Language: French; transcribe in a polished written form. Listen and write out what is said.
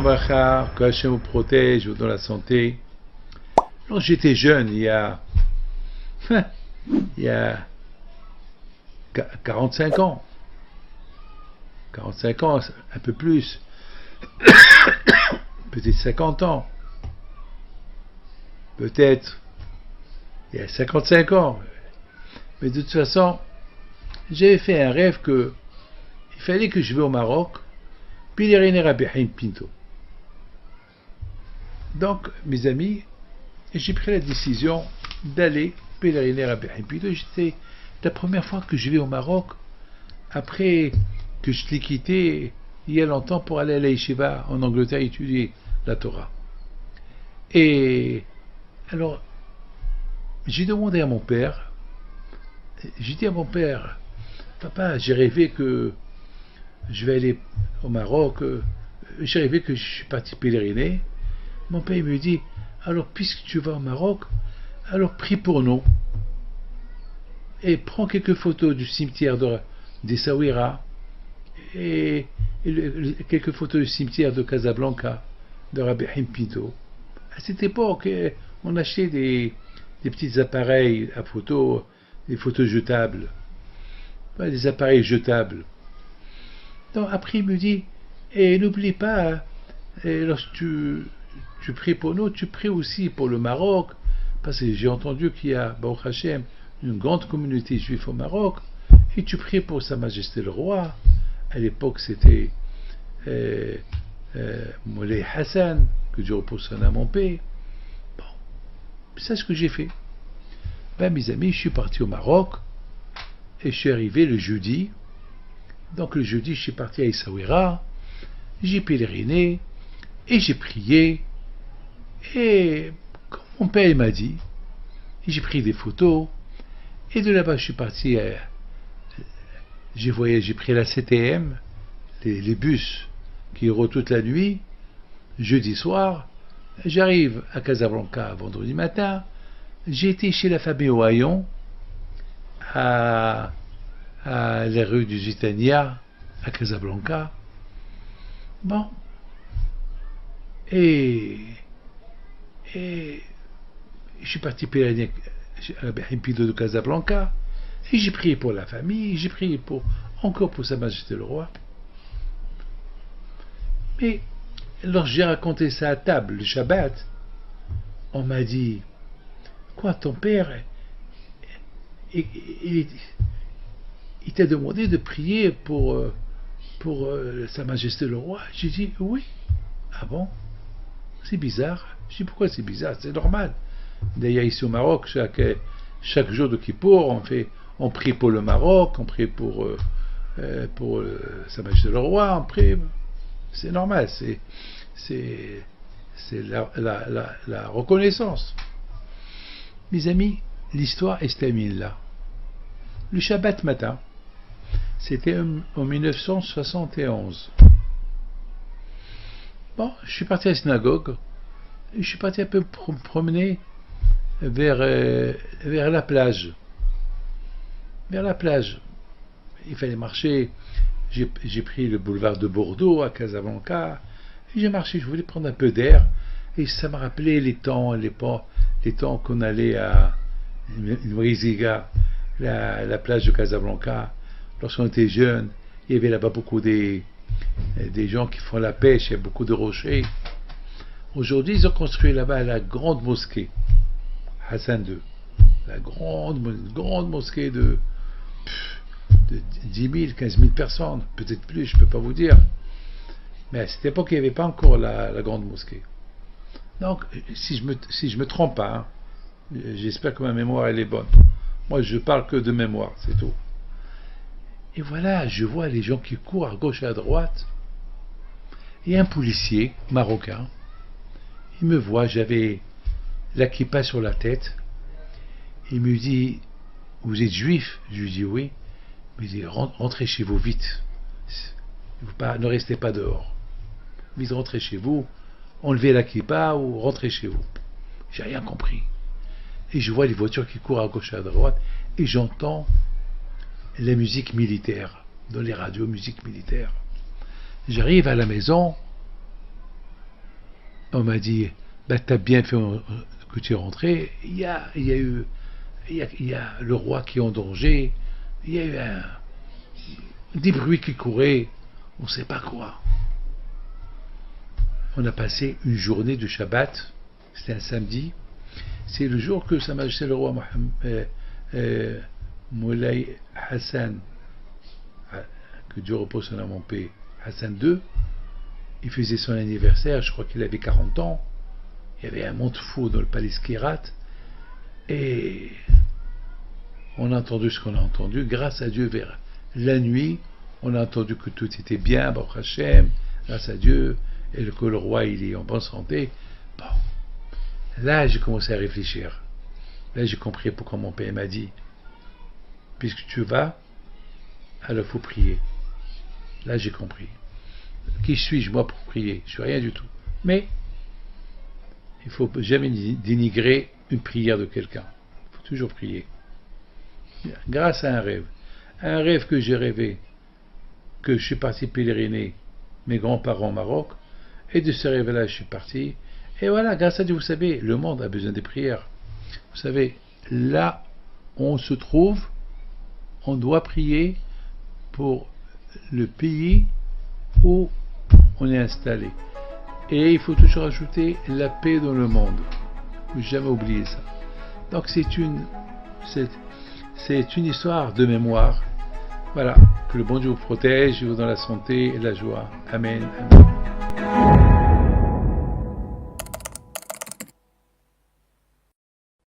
Shalom Bracha, que Hachem vous protège, vous donne la santé. Quand j'étais jeune, il y a 45 ans, 45 ans, un peu plus, peut-être 50 ans, peut-être il y a 55 ans. Mais de toute façon, j'avais fait un rêve que il fallait que je vais au Maroc, pèleriner Rabbi Haim Pinto. Donc, mes amis, j'ai pris la décision d'aller pèleriner Rabbi Haim Pinto. C'était la première fois que je vais au Maroc après que je l'ai quitté il y a longtemps pour aller à la Yeshiva en Angleterre étudier la Torah. Et alors, j'ai demandé à mon père, j'ai dit à mon père, papa, j'ai rêvé que je vais aller au Maroc, j'ai rêvé que je suis parti pèleriner. Mon père me dit, alors puisque tu vas au Maroc, alors prie pour nous et prends quelques photos du cimetière d'Essaouira et quelques photos du cimetière de Casablanca de Rabbi Haim Pinto. À cette époque, on achetait des petits appareils à photos, des photos jetables, des appareils jetables. Donc après il me dit, et n'oublie pas, lorsque tu pries pour nous, tu pries aussi pour le Maroc, parce que j'ai entendu qu'il y a, Baruch Hashem, une grande communauté juive au Maroc, et tu pries pour Sa Majesté le Roi. À l'époque c'était Moulay Hassan, que Dieu repose son âme en paix. Bon, c'est ce que j'ai fait. Mes amis, je suis parti au Maroc, et je suis arrivé le jeudi. Donc le jeudi, je suis parti à Essaouira, j'ai pèleriné, et j'ai prié, et comme mon père m'a dit, j'ai pris des photos, et de là-bas je suis parti, j'ai pris la CTM, les bus qui roulent toute la nuit, jeudi soir, j'arrive à Casablanca vendredi matin, j'ai été chez la famille Ohayon, à la rue du Zitania, à Casablanca. Bon. Et je suis parti pèleriner à Rabbi Haim Pinto de Casablanca, et j'ai prié pour la famille, j'ai prié encore pour Sa Majesté le Roi. Mais lorsque j'ai raconté ça à table le Shabbat, on m'a dit, quoi, ton père, il t'a demandé de prier pour Sa Majesté le Roi? J'ai dit oui. Ah bon? C'est bizarre. Je dis pourquoi c'est bizarre? C'est normal. D'ailleurs ici au Maroc, chaque jour de Kippour, on prie pour le Maroc, on prie pour Sa Majesté le Roi, on prie. C'est normal. C'est la reconnaissance. Mes amis, l'histoire est terminée là. Le Shabbat matin, c'était en 1971. Bon, je suis parti à la synagogue, et je suis parti un peu me promener vers la plage. Vers la plage. Il fallait marcher. J'ai pris le boulevard de Bordeaux à Casablanca, et j'ai marché, je voulais prendre un peu d'air, et ça m'a rappelé les temps qu'on allait à Mriziga, la plage de Casablanca. Lorsqu'on était jeune, il y avait là-bas beaucoup des gens qui font la pêche, il y a beaucoup de rochers. Aujourd'hui, ils ont construit là-bas la grande mosquée, Hassan II. La grande mosquée de 10 000, 15 000 personnes, peut-être plus, je ne peux pas vous dire. Mais à cette époque, il n'y avait pas encore la grande mosquée. Donc, si je me trompe pas, j'espère que ma mémoire elle est bonne. Moi, je parle que de mémoire, c'est tout. Et voilà, je vois les gens qui courent à gauche et à droite. Et un policier marocain, il me voit, j'avais la kippa sur la tête. Il me dit, vous êtes juif? Je lui dis oui. Il me dit, rentrez chez vous vite. Ne restez pas dehors. Vite, rentrez chez vous, enlevez la kippa ou rentrez chez vous. J'ai rien compris. Et je vois les voitures qui courent à gauche et à droite, et j'entends la musique militaire, dans les radios, musique militaire. J'arrive à la maison, On m'a dit, bah, t'as bien fait que tu es rentré. Il y a le roi qui est en danger. Il y a eu des bruits qui couraient. On ne sait pas quoi. On a passé une journée de Shabbat. C'était un samedi. C'est le jour que Sa Majesté le roi Moulay Hassan, que Dieu repose son âme en paix, Hassan II, il faisait son anniversaire, je crois qu'il avait 40 ans. Il y avait un monde fou dans le palais Skirat. Et on a entendu ce qu'on a entendu. Grâce à Dieu, vers la nuit, on a entendu que tout était bien, Baruch Hashem, grâce à Dieu, et que le roi il est en bonne santé. Bon. Là, j'ai commencé à réfléchir. Là, j'ai compris pourquoi mon père m'a dit, puisque tu vas, alors il faut prier. Là, j'ai compris. Qui suis-je, moi, pour prier? Je suis rien du tout. Mais, il ne faut jamais dénigrer une prière de quelqu'un. Il faut toujours prier. Grâce à un rêve que j'ai rêvé, que je suis parti pèleriner mes grands-parents au Maroc, et de ce rêve-là, je suis parti. Et voilà, grâce à Dieu, vous savez, le monde a besoin des prières. Vous savez, là où on se trouve, on doit prier pour le pays où on est installé. Et il faut toujours ajouter la paix dans le monde. Il ne faut jamais oublier ça. Donc c'est une histoire de mémoire. Voilà, que le bon Dieu vous protège, vous dans la santé et la joie. Amen. Amen.